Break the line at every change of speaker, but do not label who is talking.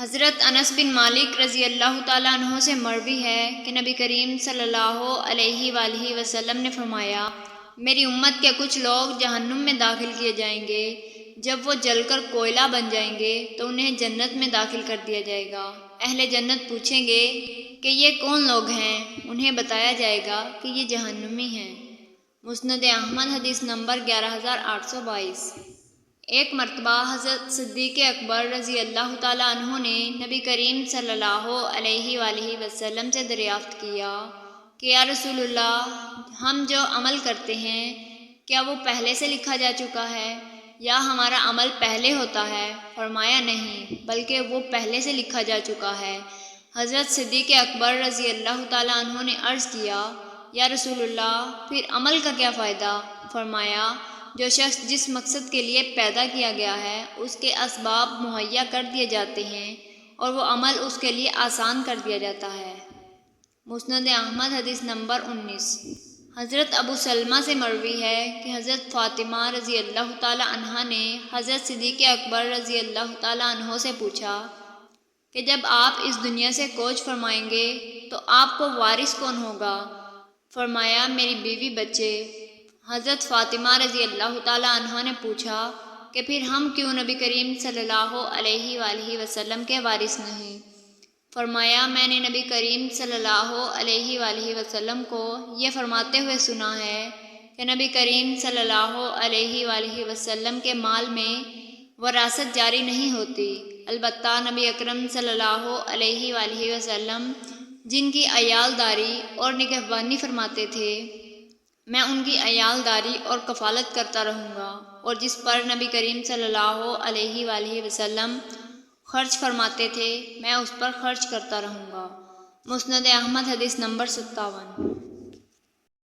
حضرت انس بن مالک رضی اللہ تعالیٰ عنہ سے مروی ہے کہ نبی کریم صلی اللہ علیہ وآلہ وسلم نے فرمایا، میری امت کے کچھ لوگ جہنم میں داخل کیے جائیں گے، جب وہ جل کر کوئلہ بن جائیں گے تو انہیں جنت میں داخل کر دیا جائے گا۔ اہل جنت پوچھیں گے کہ یہ کون لوگ ہیں؟ انہیں بتایا جائے گا کہ یہ جہنمی ہیں۔ مسند احمد حدیث نمبر 11822۔ ایک مرتبہ حضرت صدیق اکبر رضی اللہ تعالیٰ عنہ نے نبی کریم صلی اللہ علیہ وآلہ وسلم سے دریافت کیا کہ یا رسول اللہ، ہم جو عمل کرتے ہیں کیا وہ پہلے سے لکھا جا چکا ہے یا ہمارا عمل پہلے ہوتا ہے؟ فرمایا نہیں، بلکہ وہ پہلے سے لکھا جا چکا ہے۔ حضرت صدیق اکبر رضی اللہ تعالیٰ عنہ نے عرض کیا، یا رسول اللہ، پھر عمل کا کیا فائدہ؟ فرمایا، جو شخص جس مقصد کے لیے پیدا کیا گیا ہے اس کے اسباب مہیا کر دیے جاتے ہیں اور وہ عمل اس کے لیے آسان کر دیا جاتا ہے۔ مسند احمد حدیث نمبر 19۔ حضرت ابو سلمہ سے مروی ہے کہ حضرت فاطمہ رضی اللہ تعالیٰ عنہا نے حضرت صدیق اکبر رضی اللہ تعالیٰ عنہ سے پوچھا کہ جب آپ اس دنیا سے کوچ فرمائیں گے تو آپ کو وارث کون ہوگا؟ فرمایا، میری بیوی بچے۔ حضرت فاطمہ رضی اللہ تعالیٰ عنہ نے پوچھا کہ پھر ہم کیوں نبی کریم صلی اللہ علیہ وآلہ وسلم کے وارث نہیں؟ فرمایا، میں نے نبی کریم صلی اللہ علیہ وآلہ وسلم کو یہ فرماتے ہوئے سنا ہے کہ نبی کریم صلی اللہ علیہ وآلہ وسلم کے مال میں وراثت جاری نہیں ہوتی، البتہ نبی اکرم صلی اللہ علیہ وآلہ وسلم جن کی عیال داری اور نگہبانی فرماتے تھے، میں ان کی عیال داری اور کفالت کرتا رہوں گا، اور جس پر نبی کریم صلی اللہ علیہ وآلہ وسلم خرچ فرماتے تھے میں اس پر خرچ کرتا رہوں گا۔ مسند احمد حدیث نمبر 57۔